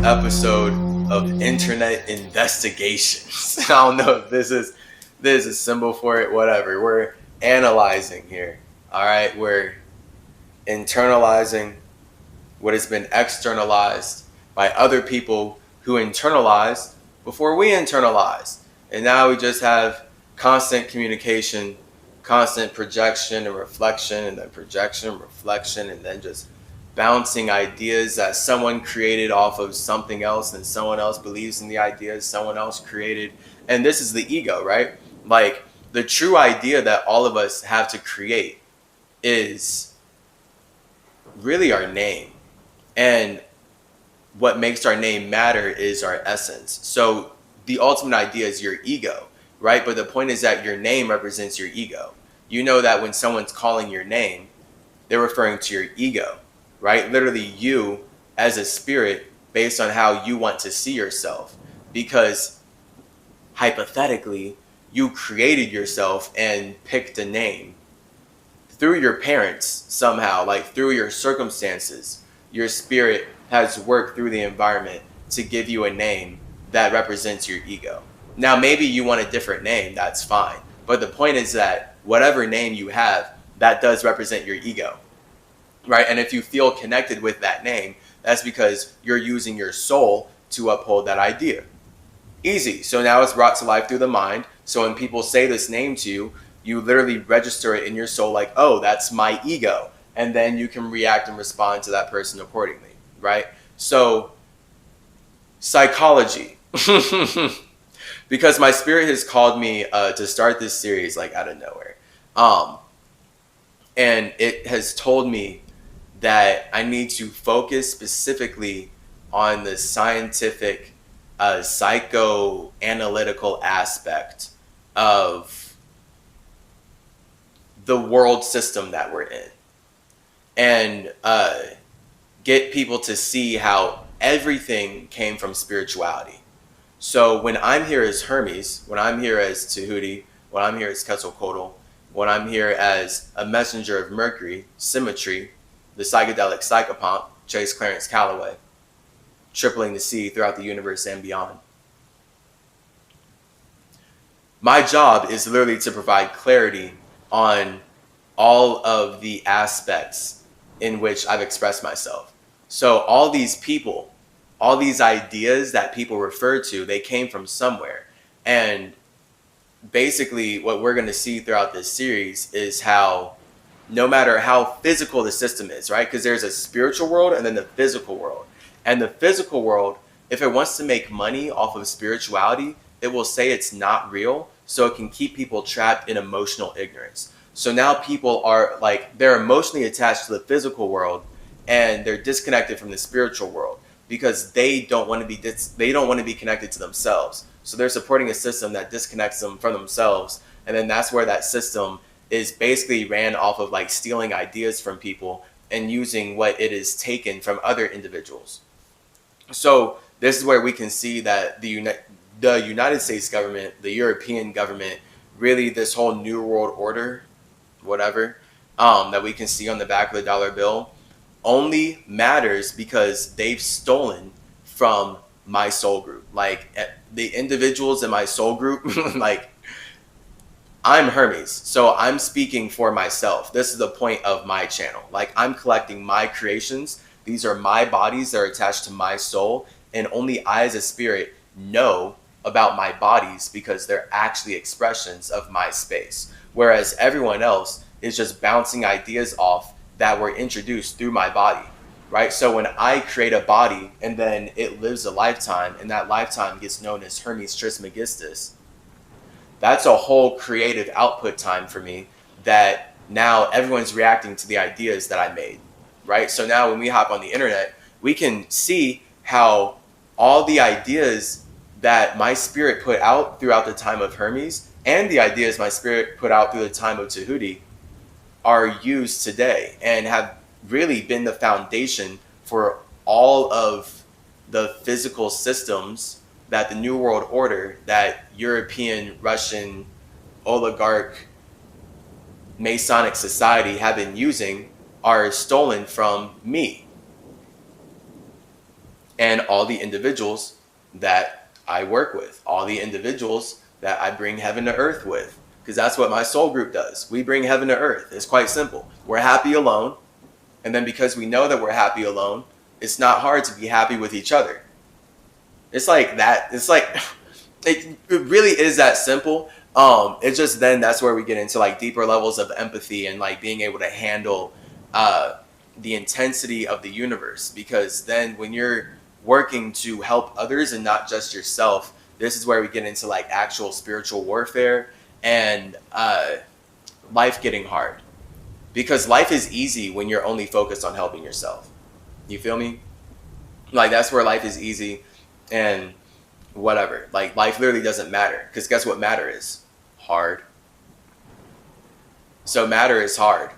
episode of Internet Investigations. I don't know if this is a symbol for it, whatever. We're analyzing here. All right, we're internalizing what has been externalized by other people who internalized before we internalized. And now we just have constant communication, constant projection and reflection, and then projection and reflection, and then just bouncing ideas that someone created off of something else, and someone else believes in the ideas someone else created. And this is the ego, right? Like, the true idea that all of us have to create is really our name. And what makes our name matter is our essence. So the ultimate idea is your ego, right? But the point is that your name represents your ego. You know that when someone's calling your name, they're referring to your ego, right? Literally you as a spirit based on how you want to see yourself. Because hypothetically, you created yourself and picked a name through your parents somehow, like through your circumstances. Your spirit has worked through the environment to give you a name that represents your ego. Now, maybe you want a different name, that's fine. But the point is that whatever name you have, that does represent your ego, right? And if you feel connected with that name, that's because you're using your soul to uphold that idea. Easy. So now it's brought to life through the mind. So when people say this name to you, you literally register it in your soul like, oh, that's my ego. And then you can react and respond to that person accordingly, right? So psychology. Because my spirit has called me to start this series like out of nowhere. And it has told me that I need to focus specifically on the scientific, psychoanalytical aspect of the world system that we're in. And get people to see how everything came from spirituality. So when I'm here as Hermes, when I'm here as Tehuti, when I'm here as Quetzalcoatl, when I'm here as a messenger of Mercury, CymaTree, the Cychadelic Cychopomp, Clarence, Calloway, tripling the sea throughout the universe and beyond. My job is literally to provide clarity on all of the aspects in which I've expressed myself. So all these people, all these ideas that people refer to, they came from somewhere. And basically what we're going to see throughout this series is how no matter how physical the system is, right? Because there's a spiritual world and then the physical world. And the physical world, if it wants to make money off of spirituality, it will say it's not real, so it can keep people trapped in emotional ignorance. So now people are like, they're emotionally attached to the physical world and they're disconnected from the spiritual world because they don't want to be connected to themselves. So they're supporting a system that disconnects them from themselves. And then that's where that system is basically ran off of like stealing ideas from people and using what it is taken from other individuals. So this is where we can see that the United States government, the European government, really this whole New World Order, whatever, that we can see on the back of the dollar bill, only matters because they've stolen from my soul group. Like the individuals in my soul group, like I'm Hermes, so I'm speaking for myself. This is the point of my channel. Like I'm collecting my creations. These are my bodies that are attached to my soul, and only I as a spirit know about my bodies because they're actually expressions of my space. Whereas everyone else is just bouncing ideas off that were introduced through my body, right? So when I create a body and then it lives a lifetime and that lifetime gets known as Hermes Trismegistus, that's a whole creative output time for me that now everyone's reacting to the ideas that I made, right? So now when we hop on the internet, we can see how all the ideas that my spirit put out throughout the time of Hermes and the ideas my spirit put out through the time of Tehuti are used today and have really been the foundation for all of the physical systems that the New World Order, that European, Russian, oligarch, Masonic society have been using are stolen from me. and all the individuals that I work with, all the individuals that I bring heaven to earth with, because that's what my soul group does. We bring heaven to earth. It's quite simple. We're happy alone, and then because we know that we're happy alone, it's not hard to be happy with each other. It's like that. It's like it really is that simple. It's just then that's where we get into like deeper levels of empathy and like being able to handle the intensity of the universe, because then when you're working to help others and not just yourself, this is where we get into like actual spiritual warfare and life getting hard, because life is easy when you're only focused on helping yourself. You feel me? Like that's where life is easy and whatever. Like life literally doesn't matter, because guess what matter is? Hard. So matter is hard,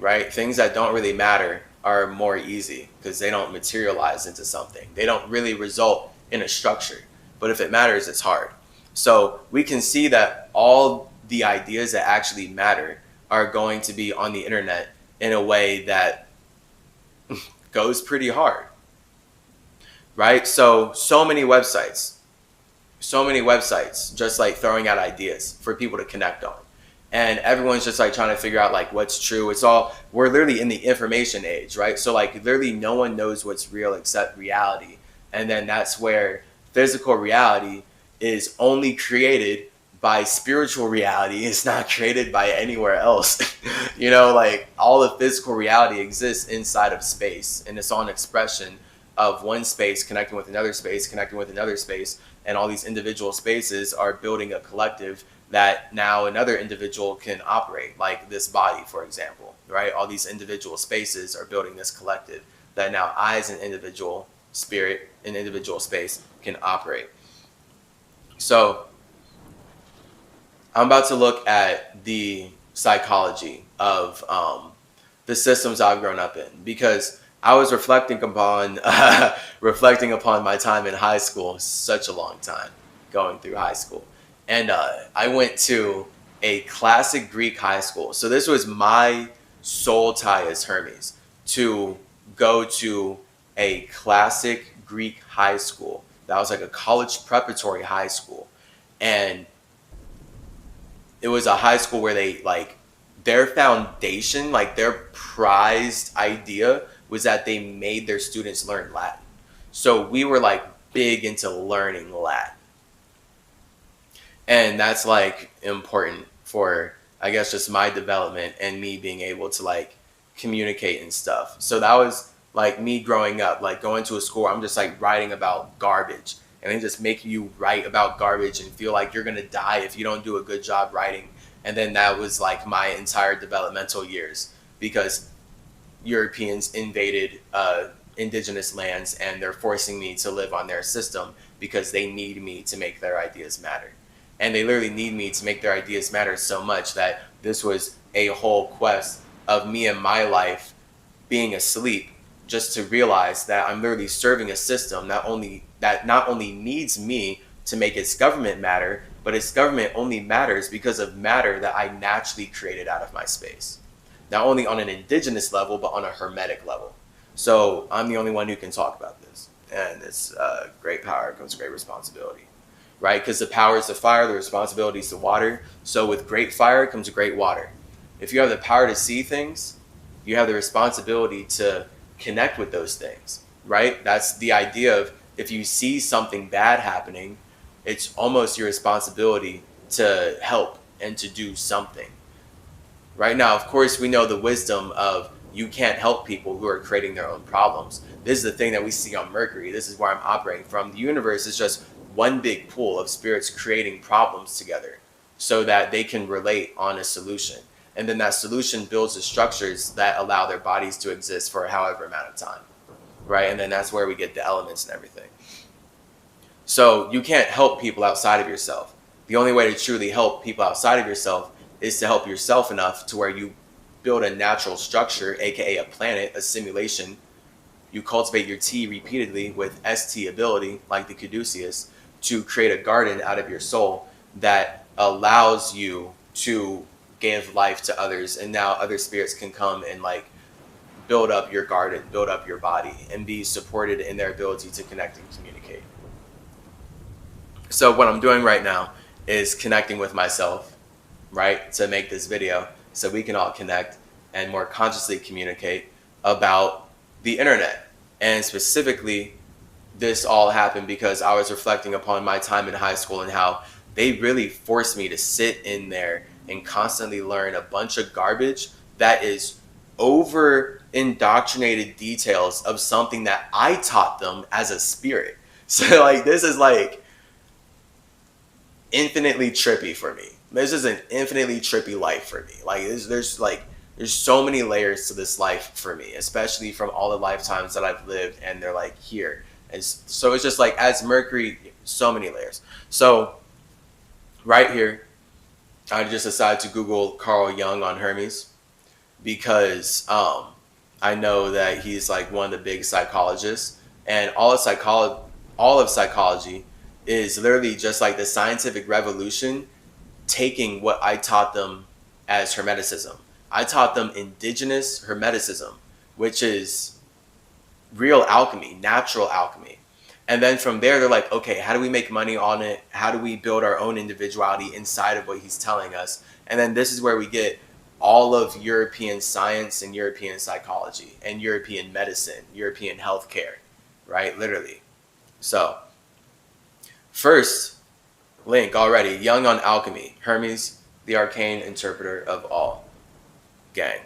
right? Things that don't really matter are more easy because they don't materialize into something. They don't really result in a structure. But if it matters, it's hard. So we can see that all the ideas that actually matter are going to be on the internet in a way that goes pretty hard, right? So many websites just like throwing out ideas for people to connect on. And everyone's just like trying to figure out like what's true. We're literally in the information age, right? So like literally no one knows what's real except reality. And then that's where physical reality is only created by spiritual reality. It's not created by anywhere else. You know, like all of physical reality exists inside of space, and it's all an expression of one space connecting with another space, connecting with another space. And all these individual spaces are building a collective that now another individual can operate, like this body, for example, right? All these individual spaces are building this collective that now I, as an individual spirit, an individual space, can operate. So I'm about to look at the psychology of the systems I've grown up in, because I was reflecting upon my time in high school, such a long time going through high school. And I went to a classic Greek high school. So this was my soul tie as Hermes, to go to a classic Greek high school. That was like a college preparatory high school. And it was a high school where they like their foundation, like their prized idea was that they made their students learn Latin. So we were like big into learning Latin. And that's like important for, I guess, just my development and me being able to like communicate and stuff. So that was like me growing up, like going to a school, I'm just like writing about garbage, and they just make you write about garbage and feel like you're going to die if you don't do a good job writing. And then that was like my entire developmental years, because Europeans invaded indigenous lands and they're forcing me to live on their system because they need me to make their ideas matter. And they literally need me to make their ideas matter so much that this was a whole quest of me and my life being asleep, just to realize that I'm literally serving a system that not only needs me to make its government matter, but its government only matters because of matter that I naturally created out of my space. Not only on an indigenous level, but on a hermetic level. So I'm the only one who can talk about this. And it's great power comes great responsibility. Right? Because the power is the fire, the responsibility is the water. So with great fire comes great water. If you have the power to see things, you have the responsibility to connect with those things, right? That's the idea of, if you see something bad happening, it's almost your responsibility to help and to do something. Right now, of course, we know the wisdom of you can't help people who are creating their own problems. This is the thing that we see on Mercury. This is where I'm operating from. The universe is just one big pool of spirits creating problems together so that they can relate on a solution. And then that solution builds the structures that allow their bodies to exist for however amount of time, right? And then that's where we get the elements and everything. So you can't help people outside of yourself. The only way to truly help people outside of yourself is to help yourself enough to where you build a natural structure, aka a planet, a simulation. You cultivate your T repeatedly with ST ability, like the Caduceus, to create a garden out of your soul that allows you to give life to others, and now other spirits can come and like build up your garden, build up your body, and be supported in their ability to connect and communicate. So what I'm doing right now is connecting with myself, right, to make this video so we can all connect and more consciously communicate about the internet. And specifically, this all happened because I was reflecting upon my time in high school and how they really forced me to sit in there and constantly learn a bunch of garbage that is over indoctrinated details of something that I taught them as a spirit. So like, this is like infinitely trippy for me. This is an infinitely trippy life for me. Like there's so many layers to this life for me, especially from all the lifetimes that I've lived, and they're like here. And so it's just like, as Mercury, so many layers. So right here, I just decided to Google Carl Jung on Hermes because I know that he's like one of the big psychologists, and all of psychology is literally just like the scientific revolution taking what I taught them as Hermeticism. I taught them indigenous Hermeticism, which is real alchemy, natural alchemy. And then from there, they're like, okay, how do we make money on it? How do we build our own individuality inside of what he's telling us? And then this is where we get all of European science and European psychology and European medicine, European healthcare, right? Literally. So first link already, Jung on alchemy, Hermes, the arcane interpreter of all. Gang.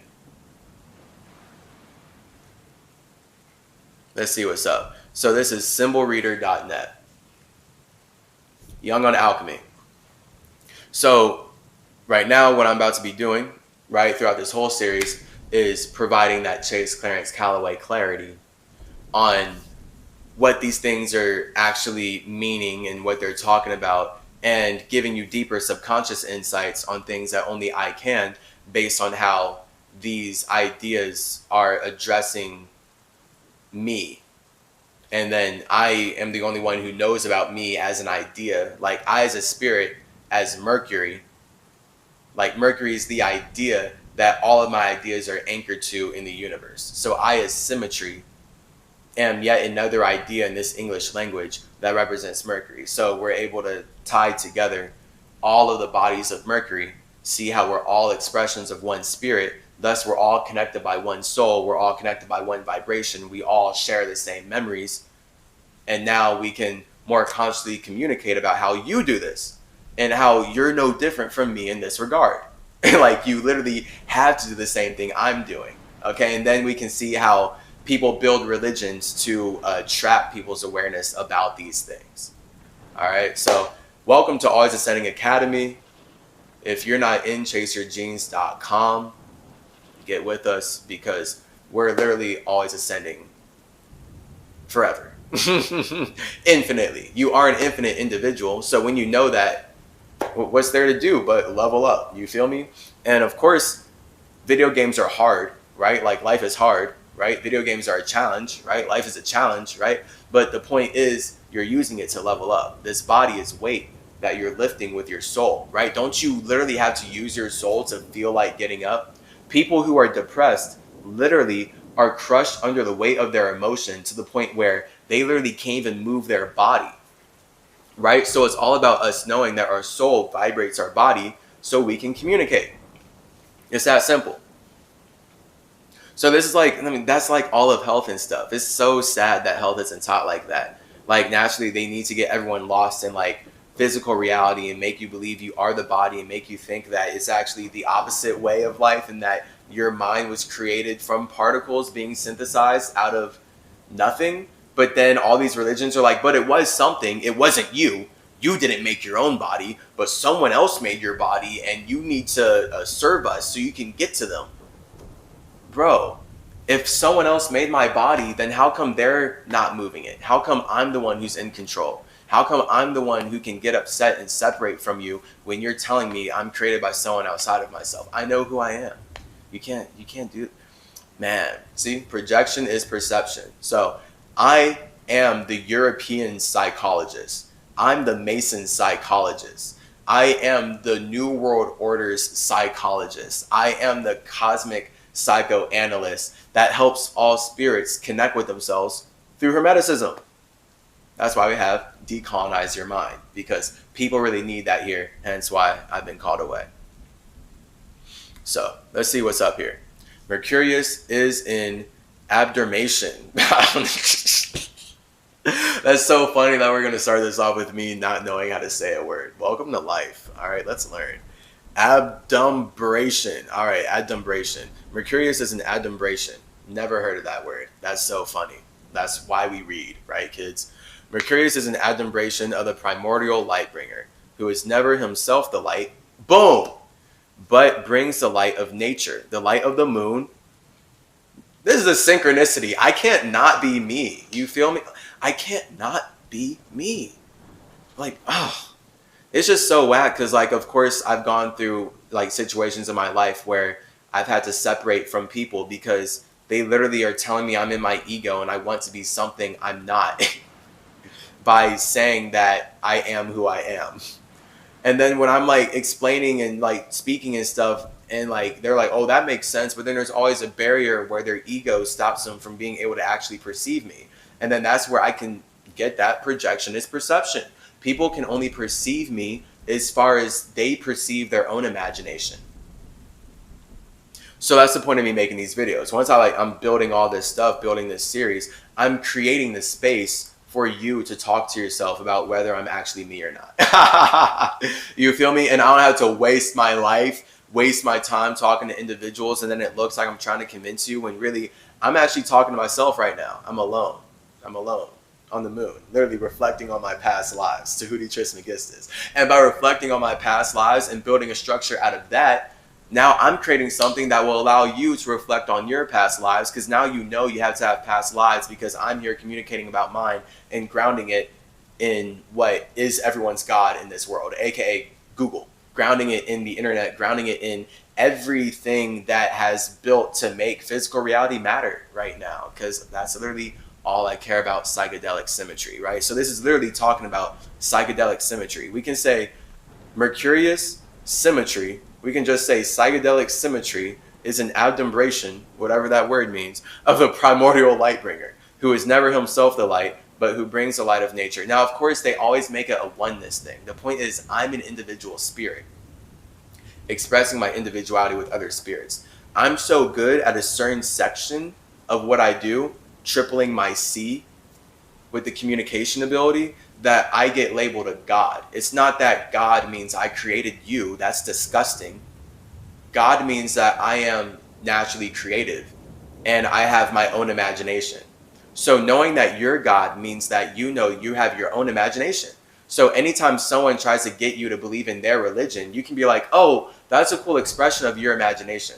Let's see what's up. So this is symbolreader.net. Jung on alchemy. So right now, what I'm about to be doing, right, throughout this whole series, is providing that Chase, Clarence, Calloway clarity on what these things are actually meaning and what they're talking about, and giving you deeper subconscious insights on things that only I can, based on how these ideas are addressing me. And then I am the only one who knows about me as an idea. Like, I as a spirit, as Mercury, like Mercury is the idea that all of my ideas are anchored to in the universe. So I, as CymaTree, am yet another idea in this English language that represents Mercury. So we're able to tie together all of the bodies of Mercury, see how we're all expressions of one spirit. Thus, we're all connected by one soul. We're all connected by one vibration. We all share the same memories. And now we can more consciously communicate about how you do this and how you're no different from me in this regard. Like, you literally have to do the same thing I'm doing. Okay. And then we can see how people build religions to trap people's awareness about these things. All right. So welcome to Always Ascending Academy. If you're not in chaseyourgenes.com, get with us, because we're literally always ascending forever. Infinitely. You are an infinite individual. So when you know that, what's there to do but level up? You feel me? And of course, video games are hard, right? Like, life is hard, right? Video games are a challenge, right? Life is a challenge, right? But the point is, you're using it to level up. This body is weight that you're lifting with your soul, right? Don't you literally have to use your soul to feel like getting up? People who are depressed literally are crushed under the weight of their emotion to the point where they literally can't even move their body, right? So it's all about us knowing that our soul vibrates our body so we can communicate. It's that simple. So this is like, I mean, that's like all of health and stuff. It's so sad that health isn't taught like that. Like, naturally, they need to get everyone lost in like physical reality and make you believe you are the body and make you think that it's actually the opposite way of life, and that your mind was created from particles being synthesized out of nothing. But then all these religions are like, but it was something. It wasn't you. You didn't make your own body, but someone else made your body, and you need to serve us so you can get to them. Bro, if someone else made my body, then how come they're not moving it? How come I'm the one who's in control? How come I'm the one who can get upset and separate from you when you're telling me I'm created by someone outside of myself? I know who I am. You can't do it. Man, see, projection is perception. So I am the European psychologist. I'm the Mason psychologist. I am the New World Order's psychologist. I am the cosmic psychoanalyst that helps all spirits connect with themselves through Hermeticism. That's why we have Decolonize Your Mind, because people really need that here, hence why I've been called away. So let's see what's up here. Mercurius is in abdermation. That's so funny that we're going to start this off with me not knowing how to say a word. Welcome to life. All right, let's learn. Adumbration. All right, adumbration. Mercurius is an adumbration. Never heard of that word. That's so funny. That's why we read, right, kids? Mercurius is an adumbration of the primordial light bringer, who is never himself the light. Boom! But brings the light of nature, the light of the moon. This is a synchronicity. I can't not be me. You feel me? I can't not be me. Like, oh, it's just so whack. Because, like, of course, I've gone through, like, situations in my life where I've had to separate from people because they literally are telling me I'm in my ego and I want to be something I'm not by saying that I am who I am. And then when I'm like explaining and like speaking and stuff, and like they're like, oh, that makes sense, but then there's always a barrier where their ego stops them from being able to actually perceive me. And then that's where I can get that projection is perception. People can only perceive me as far as they perceive their own imagination. So that's the point of me making these videos. Once I'm building all this stuff, building this series, I'm creating the space for you to talk to yourself about whether I'm actually me or not. You feel me? And I don't have to waste my life, waste my time talking to individuals, and then it looks like I'm trying to convince you when really I'm actually talking to myself right now. I'm alone. I'm alone on the moon, literally reflecting on my past lives, Tehuti Trismegistus. And by reflecting on my past lives and building a structure out of that, now I'm creating something that will allow you to reflect on your past lives, because now you know you have to have past lives, because I'm here communicating about mine and grounding it in what is everyone's God in this world, aka Google, grounding it in the internet, grounding it in everything that has built to make physical reality matter right now, because that's literally all I care about, psychedelic symmetry, right? So this is literally talking about psychedelic symmetry. We can say Mercurius symmetry. We can just say psychedelic symmetry is an adumbration, whatever that word means, of the primordial light bringer, who is never himself the light, but who brings the light of nature. Now, of course, they always make it a oneness thing. The point is, I'm an individual spirit, expressing my individuality with other spirits. I'm so good at a certain section of what I do, tripling my C with the communication ability, that I get labeled a God. It's not that God means I created you. That's disgusting. God means that I am naturally creative and I have my own imagination. So knowing that you're God means that you know you have your own imagination. So anytime someone tries to get you to believe in their religion, you can be like, oh, that's a cool expression of your imagination.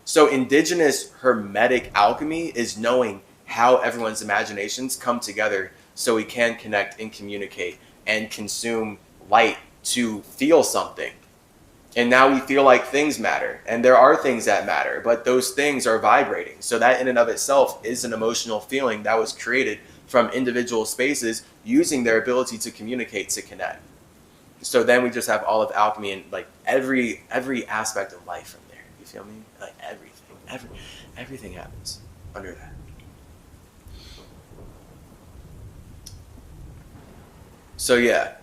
So indigenous Hermetic alchemy is knowing how everyone's imaginations come together so we can connect and communicate and consume light to feel something. And now we feel like things matter, and there are things that matter, but those things are vibrating. So that in and of itself is an emotional feeling that was created from individual spaces using their ability to communicate, to connect. So then we just have all of alchemy and like every aspect of life from there. You feel me? Like everything happens under that. So yeah,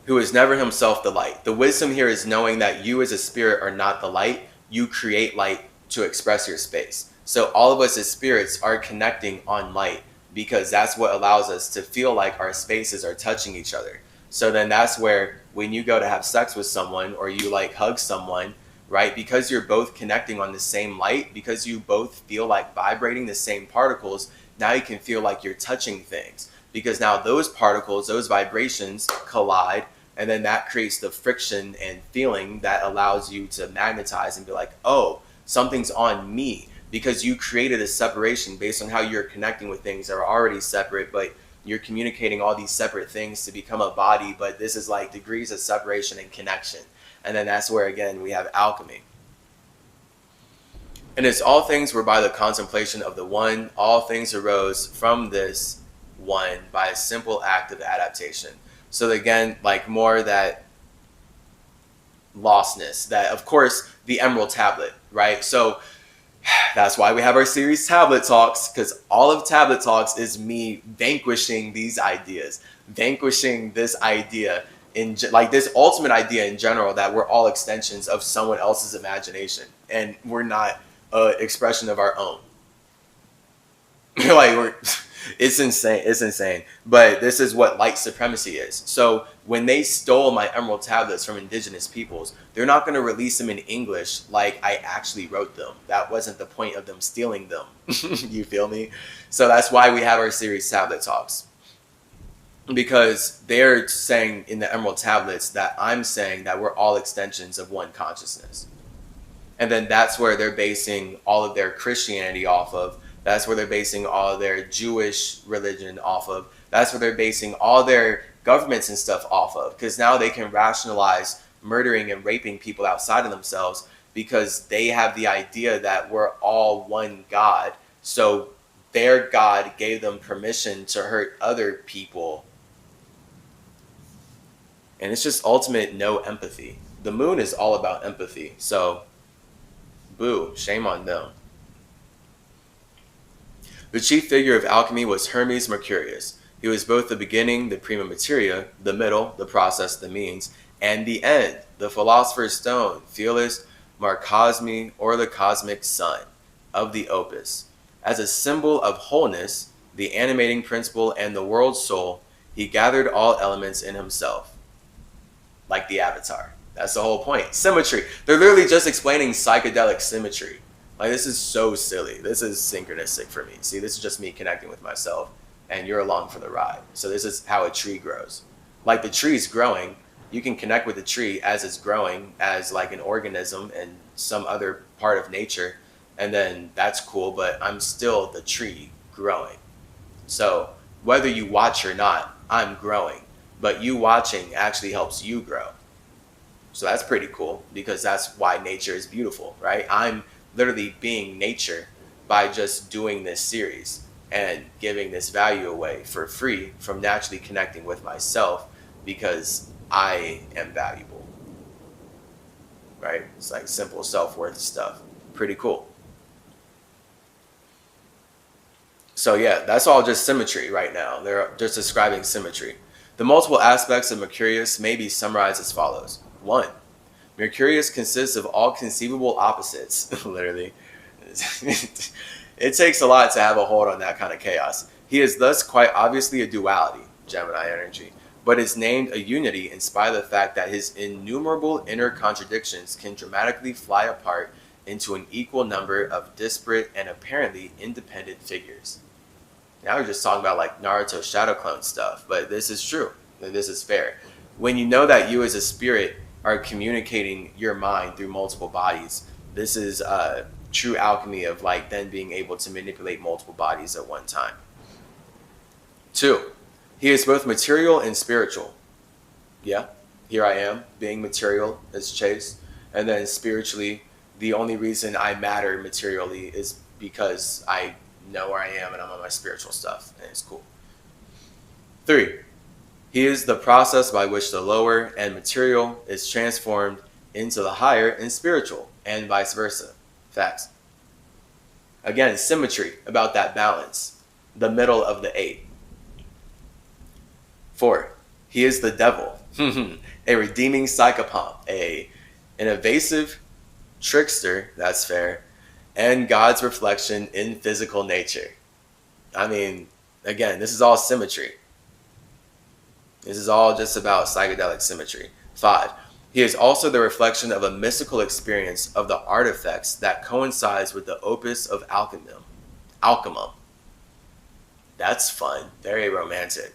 who is never himself the light. The wisdom here is knowing that you as a spirit are not the light. You create light to express your space. So all of us as spirits are connecting on light, because that's what allows us to feel like our spaces are touching each other. So then that's where when you go to have sex with someone or you like hug someone, right? Because you're both connecting on the same light, because you both feel like vibrating the same particles, now you can feel like you're touching things. Because now those particles, those vibrations collide, and then that creates the friction and feeling that allows you to magnetize and be like, oh, something's on me, because you created a separation based on how you're connecting with things that are already separate, but you're communicating all these separate things to become a body, but this is like degrees of separation and connection. And then that's where, again, we have alchemy. And it's all things were by the contemplation of the one, all things arose from this one by a simple act of adaptation. So again, like more that lostness, that of course the emerald tablet, right? So That's why we have our series Tablet Talks, because all of Tablet Talks is me vanquishing these ideas, vanquishing this idea like this ultimate idea in general that we're all extensions of someone else's imagination and we're not an expression of our own. Like it's insane. But this is what light supremacy is. So when they stole my emerald tablets from indigenous peoples, they're not going to release them in English like I actually wrote them. That wasn't the point of them stealing them. You feel me? So that's why we have our series Tablet Talks. Because they're saying in the emerald tablets that I'm saying that we're all extensions of one consciousness. And then that's where they're basing all of their Christianity off of. That's where they're basing all of their Jewish religion off of. That's where they're basing all their governments and stuff off of. Because now they can rationalize murdering and raping people outside of themselves because they have the idea that we're all one God. So their God gave them permission to hurt other people. And it's just ultimate no empathy. The moon is all about empathy. So, boo, shame on them. The chief figure of alchemy was Hermes Mercurius. He was both the beginning, the prima materia, the middle, the process, the means, and the end, the philosopher's stone, Philis Marcosmi, or the cosmic sun of the opus. As a symbol of wholeness, the animating principle, and the world's soul, he gathered all elements in himself. Like the Avatar. That's the whole point. Symmetry. They're literally just explaining psychedelic symmetry. Like, this is so silly. This is synchronistic for me. See, this is just me connecting with myself, and you're along for the ride. So this is how a tree grows. Like, the tree's growing. You can connect with the tree as it's growing, as like an organism and some other part of nature. And then that's cool, but I'm still the tree growing. So whether you watch or not, I'm growing. But you watching actually helps you grow. So that's pretty cool because that's why nature is beautiful, right? I'm literally being nature by just doing this series and giving this value away for free from naturally connecting with myself because I am valuable, right? It's like simple self-worth stuff. Pretty cool. So yeah, that's all just symmetry right now. They're just describing symmetry. The multiple aspects of Mercurius may be summarized as follows. 1. Mercurius consists of all conceivable opposites. Literally. It takes a lot to have a hold on that kind of chaos. He is thus quite obviously a duality, Gemini energy, but is named a unity in spite of the fact that his innumerable inner contradictions can dramatically fly apart into an equal number of disparate and apparently independent figures. Now we're just talking about like Naruto shadow clone stuff, but this is true. This is fair. When you know that you as a spirit are communicating your mind through multiple bodies, this is true alchemy of like then being able to manipulate multiple bodies at one time. 2, he is both material and spiritual. Yeah, here I am being material as Chase, and then spiritually, the only reason I matter materially is because I know where I am and I'm on my spiritual stuff, and it's cool. 3, he is the process by which the lower and material is transformed into the higher and spiritual, and vice versa. Facts. Again, symmetry about that balance, the middle of the 8. 4, he is the devil, a redeeming Cychopomp, an evasive trickster, that's fair, and God's reflection in physical nature. I mean, again, this is all symmetry. This is all just about psychedelic symmetry. 5, he is also the reflection of a mystical experience of the artifacts that coincides with the opus of alchemum. That's fun. Very romantic.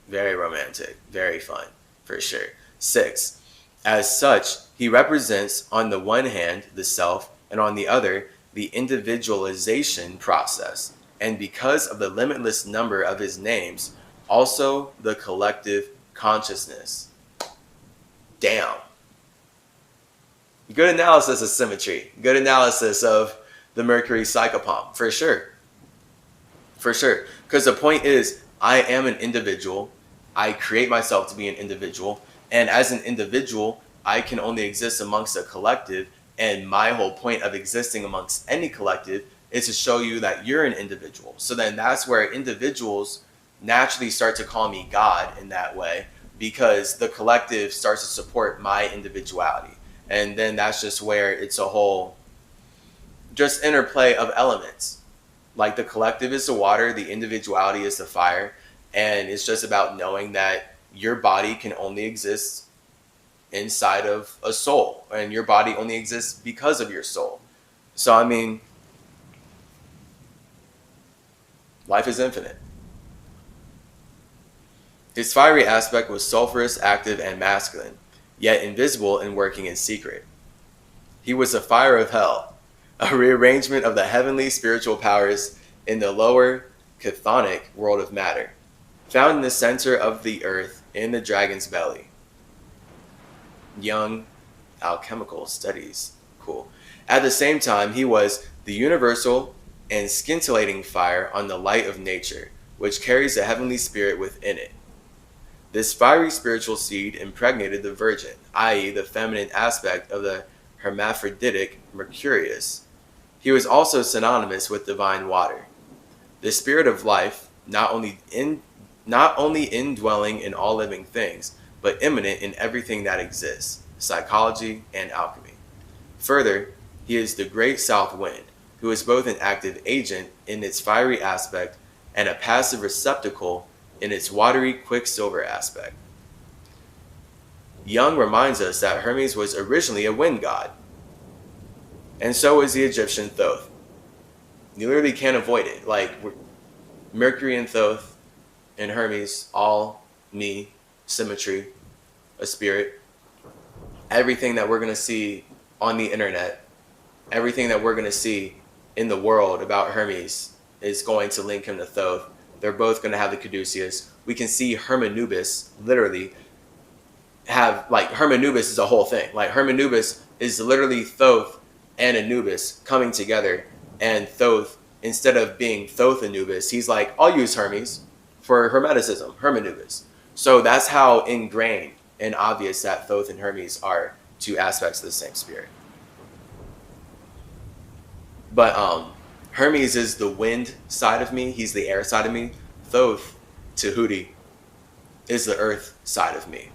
Very fun, for sure. 6, as such, he represents on the one hand the self, and on the other the individualization process, and because of the limitless number of his names, also the collective consciousness. Damn. Good analysis of symmetry. Good analysis of the Mercury Cychopomp, for sure. For sure. Because the point is, I am an individual. I create myself to be an individual. And as an individual, I can only exist amongst a collective. And my whole point of existing amongst any collective is to show you that you're an individual. So then that's where individuals naturally start to call me God in that way, because the collective starts to support my individuality. And then that's just where it's a whole just interplay of elements. Like the collective is the water, the individuality is the fire. And it's just about knowing that your body can only exist inside of a soul, and your body only exists because of your soul. So, I mean, life is infinite. His fiery aspect was sulfurous, active, and masculine, yet invisible and working in secret. He was the fire of hell, a rearrangement of the heavenly spiritual powers in the lower chthonic world of matter, found in the center of the earth in the dragon's belly. Young alchemical studies. Cool. At the same time, he was the universal and scintillating fire on the light of nature, which carries the heavenly spirit within it. This fiery spiritual seed impregnated the virgin, i.e. the feminine aspect of the hermaphroditic Mercurius. He was also synonymous with divine water. The spirit of life, not only indwelling in all living things, but immanent in everything that exists, psychology and alchemy. Further, he is the great south wind, who is both an active agent in its fiery aspect and a passive receptacle in its watery quicksilver aspect. Jung reminds us that Hermes was originally a wind god, and so was the Egyptian Thoth. You literally can't avoid it. Like, Mercury and Thoth and Hermes, all me, CymaTree, a spirit. Everything that we're going to see on the internet, everything that we're going to see in the world about Hermes is going to link him to Thoth. They're both going to have the caduceus. We can see Hermanubis literally have, like, Hermanubis is a whole thing. Like, Hermanubis is literally Thoth and Anubis coming together. And Thoth, instead of being Thoth Anubis, he's like, I'll use Hermes for Hermeticism, Hermanubis. So that's how ingrained and obvious that Thoth and Hermes are two aspects of the same spirit. But Hermes is the wind side of me. He's the air side of me. Thoth, Tehuti, is the earth side of me.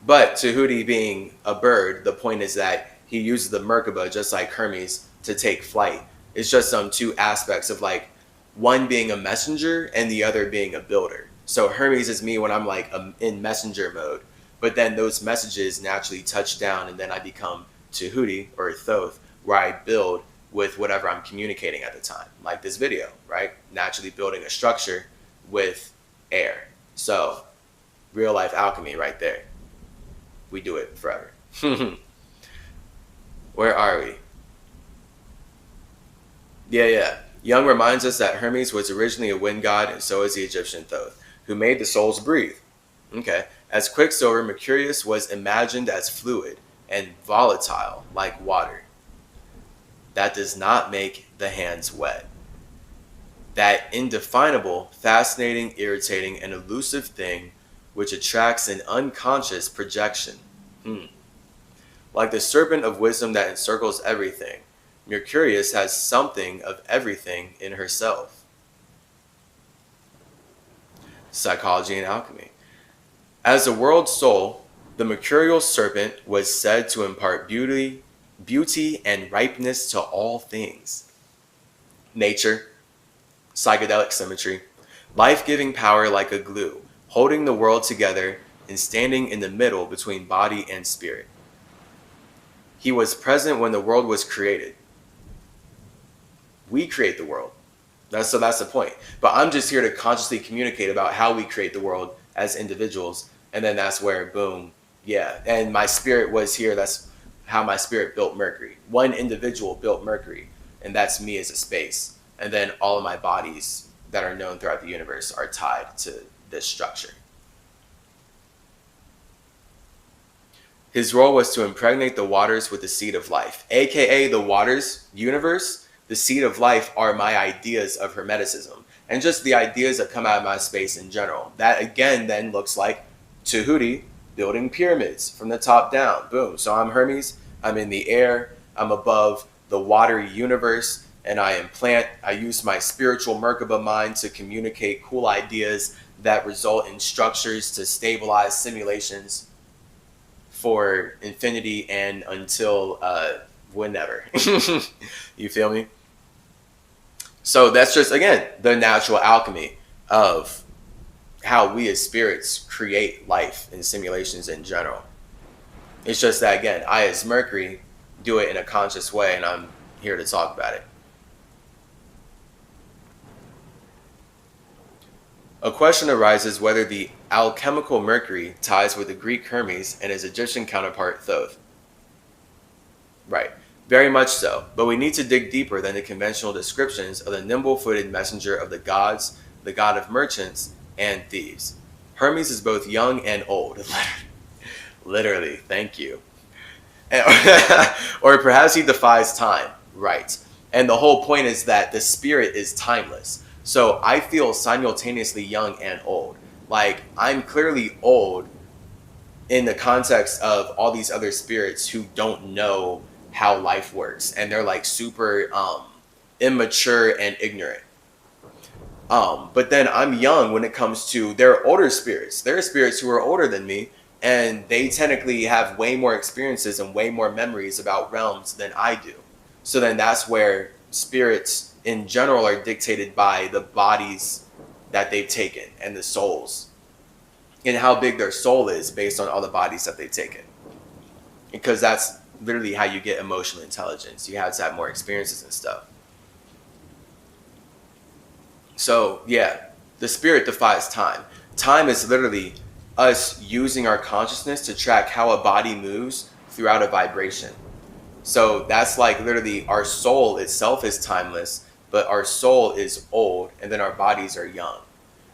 But Tehuti being a bird, the point is that he uses the Merkaba, just like Hermes, to take flight. It's just two aspects of, like, one being a messenger and the other being a builder. So Hermes is me when I'm like in messenger mode, but then those messages naturally touch down and then I become Tehuti or Thoth, where I build with whatever I'm communicating at the time, like this video, right? Naturally building a structure with air. So real life alchemy right there. We do it forever. Where are we? Yeah. Jung reminds us that Hermes was originally a wind god, and so is the Egyptian Thoth, who made the souls breathe. Okay. As Quicksilver, Mercurius was imagined as fluid and volatile like water. That does not make the hands wet. That indefinable, fascinating, irritating, and elusive thing which attracts an unconscious projection. Like the serpent of wisdom that encircles everything, Mercurius has something of everything in herself. Psychology and alchemy. As the world's soul, the mercurial serpent was said to impart beauty and ripeness to all things. Nature, cychadelic symmetry, life-giving power like a glue, holding the world together and standing in the middle between body and spirit. He was present when the world was created. We create the world. That's the point. But I'm just here to consciously communicate about how we create the world as individuals. And then that's where, boom, yeah. And my spirit was here. That's how my spirit built Mercury. One individual built Mercury, and that's me as a space. And then all of my bodies that are known throughout the universe are tied to this structure. His role was to impregnate the waters with the seed of life, aka the waters universe. The seed of life are my ideas of Hermeticism and just the ideas that come out of my space in general. That again then looks like Tehuti building pyramids from the top down. Boom. So I'm Hermes I'm in the air. I'm above the watery universe. And I am plant. I use my spiritual Merkaba mind to communicate cool ideas that result in structures to stabilize simulations for infinity and until whenever. You feel me? So that's just, again, the natural alchemy of how we as spirits create life in simulations in general. It's just that, again, I as Mercury do it in a conscious way, and I'm here to talk about it. A question arises whether the alchemical Mercury ties with the Greek Hermes and his Egyptian counterpart Thoth. Right, very much so, but we need to dig deeper than the conventional descriptions of the nimble-footed messenger of the gods, the god of merchants, and thieves. Hermes is both young and old. Literally, thank you. Or perhaps he defies time, right? And the whole point is that the spirit is timeless. So I feel simultaneously young and old. Like, I'm clearly old in the context of all these other spirits who don't know how life works. And they're like super immature and ignorant. But then I'm young when it comes to their older spirits. There are spirits who are older than me, and they technically have way more experiences and way more memories about realms than I do. So then that's where spirits in general are dictated by the bodies that they've taken and the souls, and how big their soul is based on all the bodies that they've taken. Because that's literally how you get emotional intelligence. You have to have more experiences and stuff. So yeah, the spirit defies time. Time is literally us using our consciousness to track how a body moves throughout a vibration. So that's like literally our soul itself is timeless, but our soul is old, and then our bodies are young.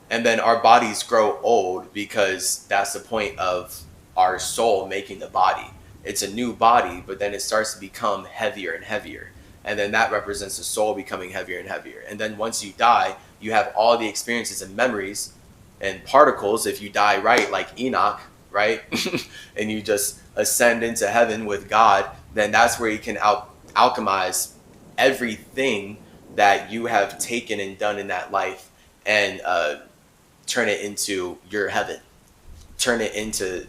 And then our bodies grow old because that's the point of our soul making the body. It's a new body, but then it starts to become heavier and heavier. And then that represents the soul becoming heavier and heavier. And then once you die, you have all the experiences and memories and particles, if you die right, like Enoch, right? And you just ascend into heaven with God, then that's where you can alchemize everything that you have taken and done in that life, and turn it into your heaven. Turn it into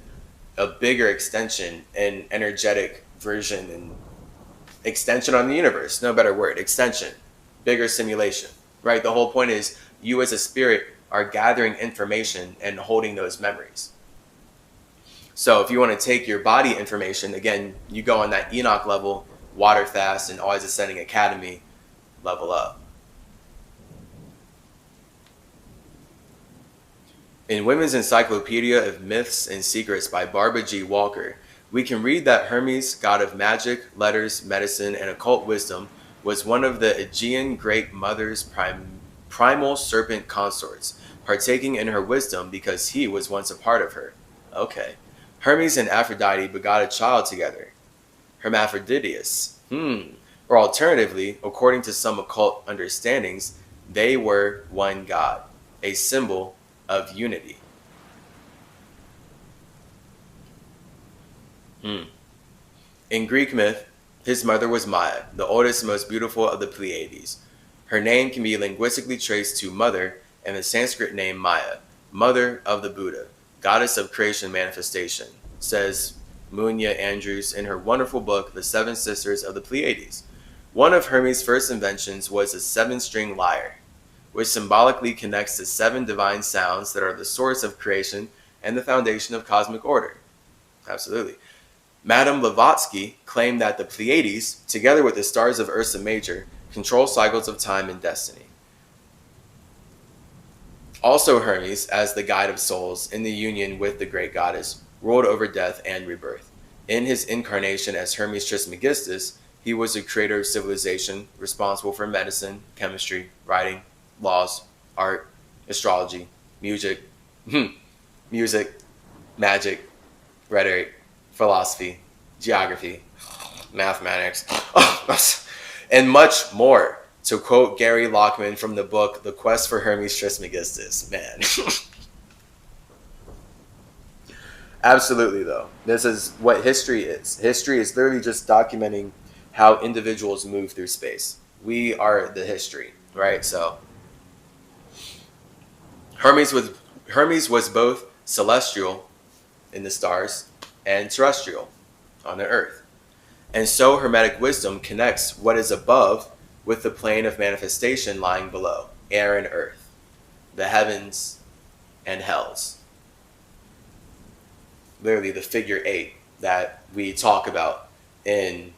a bigger extension and energetic version and extension on the universe. No better word. Extension. Bigger simulation. Right? The whole point is you as a spirit are gathering information and holding those memories. So if you want to take your body information, again, you go on that Enoch level, water fast, and always ascending academy, level up. In Women's Encyclopedia of Myths and Secrets by Barbara G. Walker, we can read that Hermes, god of magic, letters, medicine, and occult wisdom, was one of the Aegean Great Mother's primal serpent consorts, partaking in her wisdom because he was once a part of her. Okay. Hermes and Aphrodite begot a child together, Hermaphroditus. Or alternatively, according to some occult understandings, they were one god, a symbol of unity. In Greek myth, his mother was Maya, the oldest and most beautiful of the Pleiades. Her name can be linguistically traced to mother and the Sanskrit name Maya, mother of the Buddha, goddess of creation manifestation, says Munya Andrews in her wonderful book, The Seven Sisters of the Pleiades. One of Hermes' first inventions was a 7-string lyre, which symbolically connects the 7 divine sounds that are the source of creation and the foundation of cosmic order. Absolutely. Madame Blavatsky claimed that the Pleiades, together with the stars of Ursa Major, control cycles of time and destiny. Also Hermes, as the guide of souls in the union with the great goddess, ruled over death and rebirth. In his incarnation as Hermes Trismegistus, he was the creator of civilization, responsible for medicine, chemistry, writing, laws, art, astrology, music, magic, rhetoric, philosophy, geography, mathematics, and much more, to quote Gary Lockman from the book The Quest for Hermes Trismegistus. Man. Absolutely, though. This is what history is. History is literally just documenting how individuals move through space. We are the history, right? So Hermes was both celestial in the stars and terrestrial on the earth. And so Hermetic wisdom connects what is above with the plane of manifestation lying below, air and earth, the heavens and hells. Literally the figure 8 that we talk about in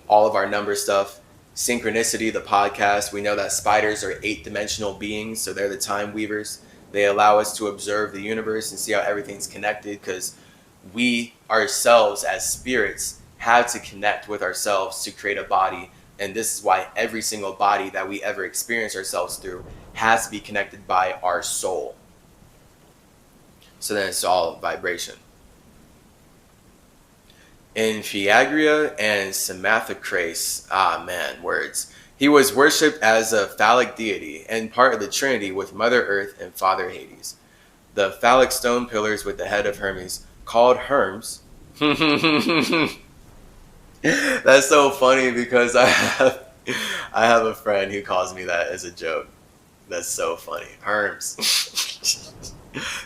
all of our number stuff. Synchronicity, the podcast, we know that spiders are 8-dimensional beings, so they're the time weavers. They allow us to observe the universe and see how everything's connected, because we ourselves as spirits have to connect with ourselves to create a body. And this is why every single body that we ever experience ourselves through has to be connected by our soul. So then it's all vibration. In Phiagria and CymaTree, words. He was worshipped as a phallic deity and part of the Trinity with Mother Earth and Father Hades. The phallic stone pillars with the head of Hermes, called Hermes. That's so funny because I have a friend who calls me that as a joke. That's so funny. Hermes.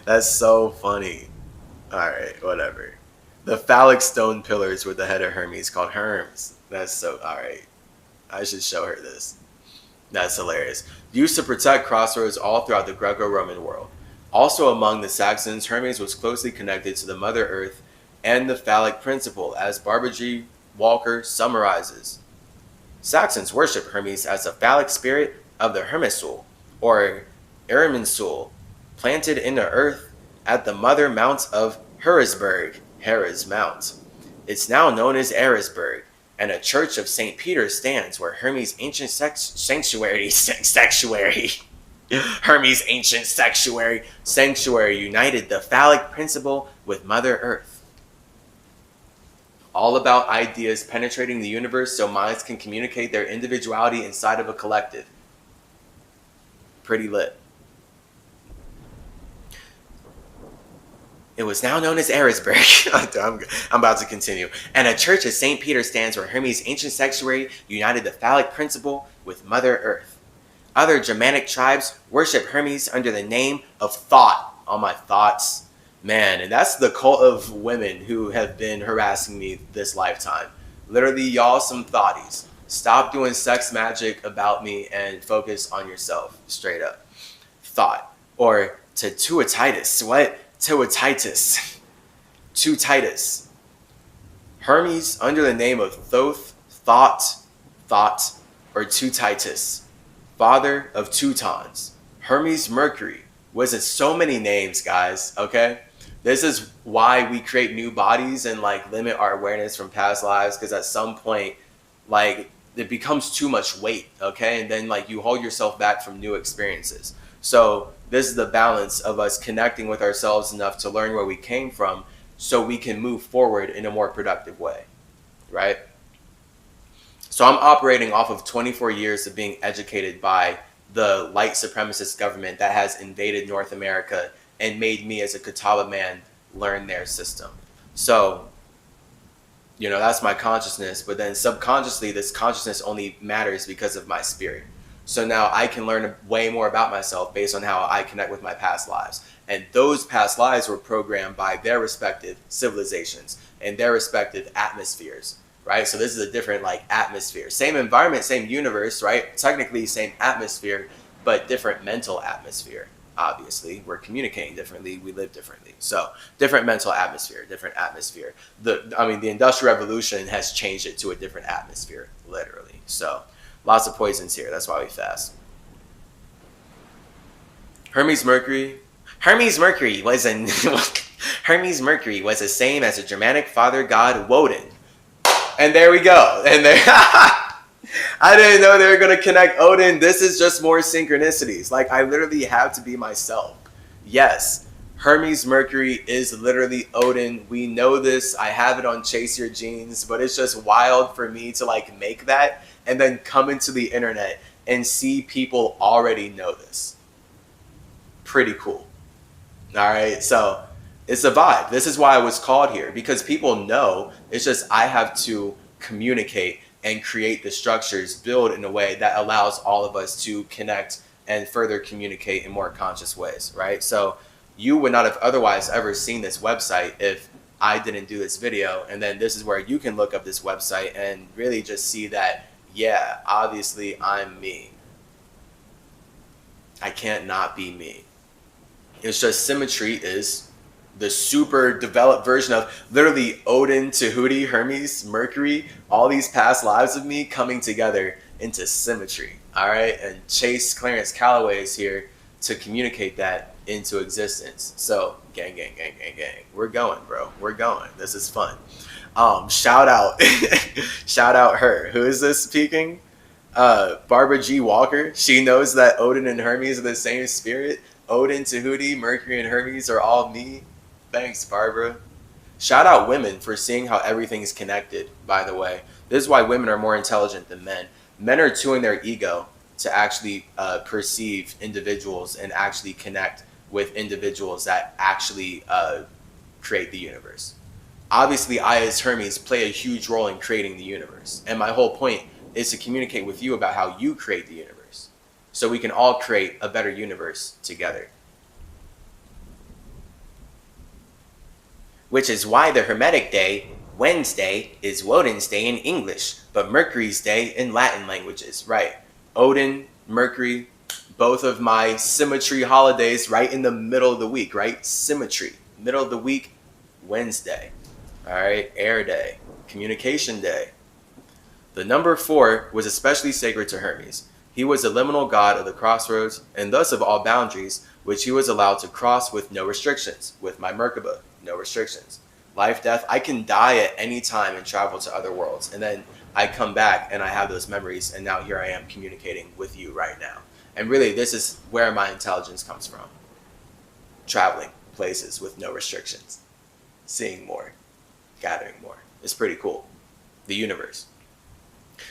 That's so funny. Alright, whatever. The phallic stone pillars with the head of Hermes, called Hermes. That's so... Alright. I should show her this. That's hilarious. Used to protect crossroads all throughout the Greco-Roman world. Also among the Saxons, Hermes was closely connected to the Mother Earth and the phallic principle, as Barbara G. Walker summarizes. Saxons worship Hermes as a phallic spirit of the Hermesul, or Ermensul, planted in the earth at the mother mount of Heresburg, Heres Mount. It's now known as Eresburg, and a church of St. Peter stands where Hermes' ancient sanctuary united the phallic principle with Mother Earth. All about ideas penetrating the universe so minds can communicate their individuality inside of a collective. Pretty lit. It was now known as Eresburg. I'm about to continue. And a church of St. Peter stands where Hermes' ancient sanctuary united the phallic principle with Mother Earth. Other Germanic tribes worship Hermes under the name of Thought. All my thoughts. Man, and that's the cult of women who have been harassing me this lifetime. Literally, y'all some thoughties. Stop doing sex magic about me and focus on yourself. Straight up. Thought. Or Tehuti. What? Tehuti. Titus. Hermes under the name of Thoth, Thought, or Titus. Father of Teutons. Hermes Mercury. Was it so many names, guys? Okay? This is why we create new bodies and limit our awareness from past lives, because at some point it becomes too much weight, okay? And then you hold yourself back from new experiences. So this is the balance of us connecting with ourselves enough to learn where we came from so we can move forward in a more productive way, right? So I'm operating off of 24 years of being educated by the white supremacist government that has invaded North America and made me as a Catawba man learn their system. So, that's my consciousness, but then subconsciously this consciousness only matters because of my spirit. So now I can learn way more about myself based on how I connect with my past lives. And those past lives were programmed by their respective civilizations and their respective atmospheres, right? So this is a different atmosphere. Same environment, same universe, right? Technically same atmosphere, but different mental atmosphere. Obviously, we're communicating differently, we live differently. So different mental atmosphere, different atmosphere. The Industrial Revolution has changed it to a different atmosphere, literally. So lots of poisons here. That's why we fast. Hermes Mercury was the same as the Germanic father god Woden. And there we go. And there I didn't know they were going to connect Odin. This is just more synchronicities. I literally have to be myself. Yes, Hermes Mercury is literally Odin. We know this. I have it on Chase Your Genes, but it's just wild for me to make that and then come into the internet and see people already know this. Pretty cool. All right. So It's a vibe. This is why I was called here, because people know. It's just I have to communicate and create the structures, build in a way that allows all of us to connect and further communicate in more conscious ways, right? So you would not have otherwise ever seen this website if I didn't do this video. And then this is where you can look up this website and really just see that, yeah, obviously I'm me. I can't not be me. It's just CymaTree is the super developed version of literally Odin, Tehuti, Hermes, Mercury, all these past lives of me coming together into CymaTree. All right. And Clarence, Calloway is here to communicate that into existence. So gang. We're going, bro. We're going. This is fun. Shout out. Shout out her. Who is this speaking? Barbara G. Walker. She knows that Odin and Hermes are the same spirit. Odin, Tehuti, Mercury, and Hermes are all me. Thanks, Barbara. Shout out women for seeing how everything's connected, by the way. This is why women are more intelligent than men. Men are tuning their ego to actually perceive individuals and actually connect with individuals that actually create the universe. Obviously, I as Hermes play a huge role in creating the universe. And my whole point is to communicate with you about how you create the universe, so we can all create a better universe together. Which is why the Hermetic day, Wednesday, is Woden's day in English, but Mercury's day in Latin languages, right? Odin, Mercury, both of my CymaTree holidays right in the middle of the week, right? CymaTree, middle of the week, Wednesday. All right, air day, communication day. The number 4 was especially sacred to Hermes. He was the liminal god of the crossroads, and thus of all boundaries, which he was allowed to cross with no restrictions. With my Merkaba, no restrictions. Life, death, I can die at any time and travel to other worlds. And then I come back and I have those memories, and now here I am communicating with you right now. And really, this is where my intelligence comes from. Traveling places with no restrictions. Seeing more. Gathering more. It's pretty cool. The universe.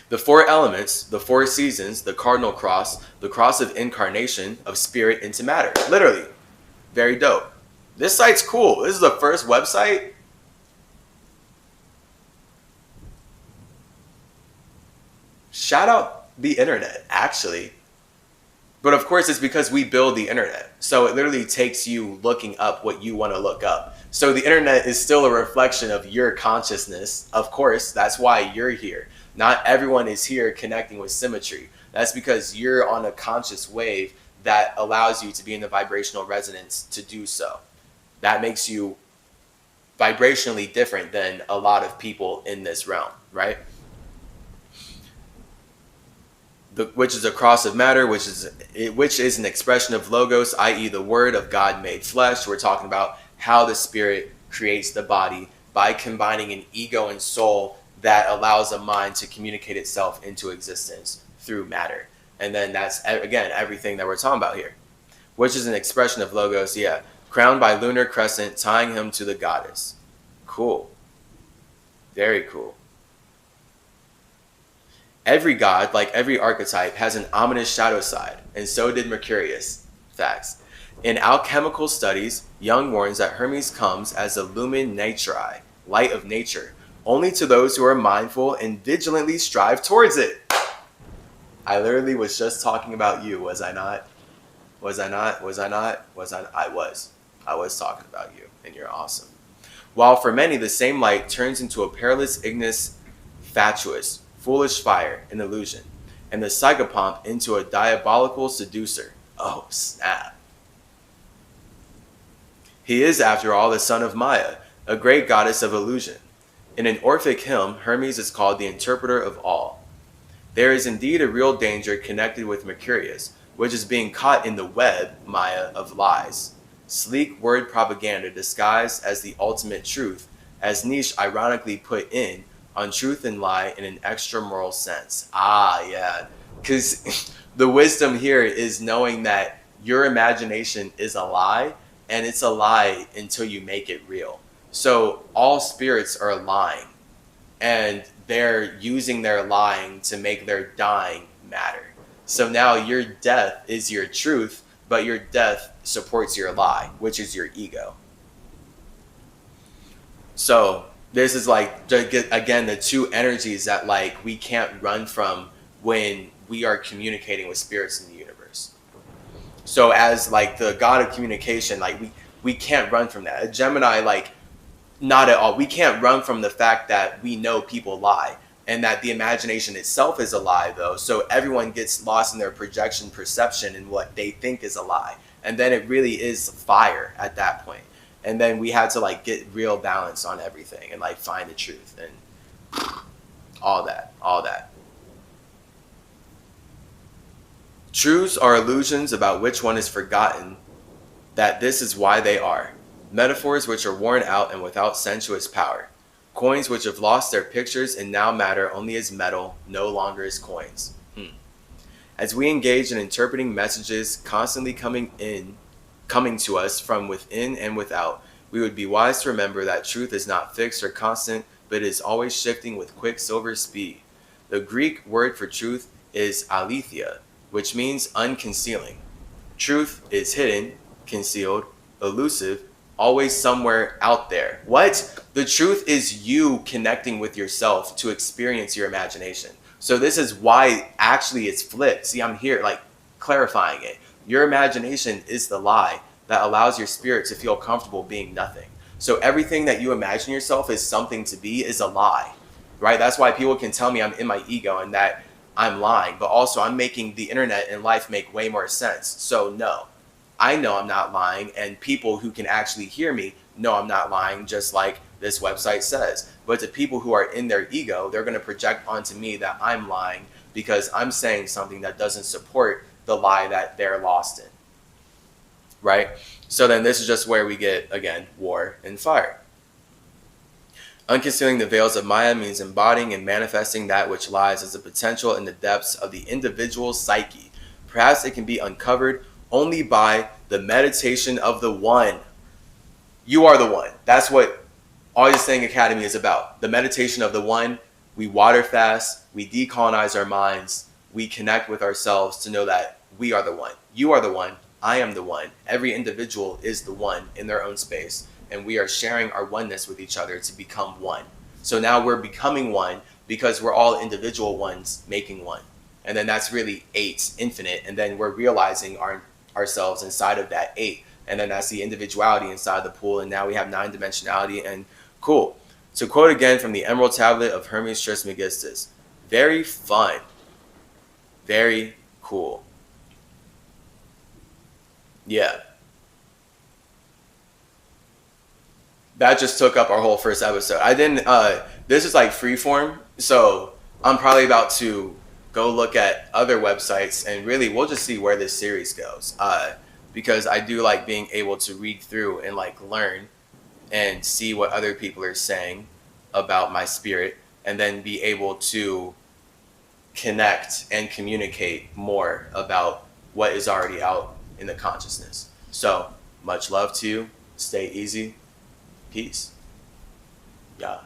The 4 elements, the 4 seasons, the cardinal cross, the cross of incarnation of spirit into matter. Literally. Very dope. This site's cool. This is the first website. Shout out the internet, actually. But of course, it's because we build the internet. So it literally takes you looking up what you want to look up. So the internet is still a reflection of your consciousness. Of course, that's why you're here. Not everyone is here connecting with CymaTree. That's because you're on a conscious wave that allows you to be in the vibrational resonance to do so. That makes you vibrationally different than a lot of people in this realm, right? Which is a cross of matter, which is an expression of logos, i.e. the word of God made flesh. We're talking about how the spirit creates the body by combining an ego and soul that allows a mind to communicate itself into existence through matter. And then that's, again, everything that we're talking about here, which is an expression of logos, yeah. Crowned by lunar crescent, tying him to the goddess. Cool. Very cool. Every god, like every archetype, has an ominous shadow side, and so did Mercurius. Facts. In alchemical studies, Jung warns that Hermes comes as the lumen naturae, light of nature, only to those who are mindful and vigilantly strive towards it. I literally was just talking about you, was I not? I was talking about you, and you're awesome. While for many, the same light turns into a perilous ignis fatuus, foolish fire, an illusion, and the Cychopomp into a diabolical seducer. Oh, snap. He is, after all, the son of Maya, a great goddess of illusion. In an Orphic hymn, Hermes is called the interpreter of all. There is indeed a real danger connected with Mercurius, which is being caught in the web, Maya, of lies. Sleek word propaganda disguised as the ultimate truth, as Nietzsche ironically put in on truth and lie in an extramoral sense. Ah, yeah. Because the wisdom here is knowing that your imagination is a lie, and it's a lie until you make it real. So all spirits are lying, and they're using their lying to make their dying matter. So now your death is your truth, but your death supports your lie, which is your ego. So this is like, again, the two energies that like we can't run from when we are communicating with spirits in the universe. So as like the god of communication, like we can't run from that. A Gemini, like, not at all. We can't run from the fact that we know people lie and that the imagination itself is a lie, though. So everyone gets lost in their projection perception and what they think is a lie. And then it really is fire at that point. And then we had to like get real balance on everything and like find the truth and all that. Truths are illusions about which one is forgotten, that this is why they are. Metaphors which are worn out and without sensuous power. Coins which have lost their pictures and now matter only as metal, no longer as coins. As we engage in interpreting messages constantly coming to us from within and without, we would be wise to remember that truth is not fixed or constant, but is always shifting with quicksilver speed. The Greek word for truth is aletheia, which means unconcealing. Truth is hidden, concealed, elusive, always somewhere out there. What? The truth is you connecting with yourself to experience your imagination. So this is why actually it's flipped. See, I'm here like clarifying it. Your imagination is the lie that allows your spirit to feel comfortable being nothing. So everything that you imagine yourself as something to be is a lie, right? That's why people can tell me I'm in my ego and that I'm lying, but also I'm making the internet and life make way more sense. So no, I know I'm not lying, and people who can actually hear me know I'm not lying, just like this website says. But to people who are in their ego, they're going to project onto me that I'm lying because I'm saying something that doesn't support the lie that they're lost in, right? So then this is just where we get, again, war and fire. Unconcealing the veils of Maya means embodying and manifesting that which lies as a potential in the depths of the individual's psyche. Perhaps it can be uncovered only by the meditation of the one. You are the one. That's what All You're Saying Academy is about. The meditation of the one. We water fast. We decolonize our minds. We connect with ourselves to know that we are the one. You are the one. I am the one. Every individual is the one in their own space. And we are sharing our oneness with each other to become one. So now we're becoming one because we're all individual ones making one. And then that's really 8, infinite. And then we're realizing ourselves inside of that 8. And then that's the individuality inside the pool. And now we have 9 dimensionality and cool. To quote again from the Emerald Tablet of Hermes Trismegistus, very fun, very cool. Yeah. That just took up our whole first episode. I didn't, this is like freeform. So I'm probably about to go look at other websites and really we'll just see where this series goes. Because I do like being able to read through and like learn and see what other people are saying about my spirit and then be able to connect and communicate more about what is already out in the consciousness. So much love to you. Stay easy. Peace. Yeah.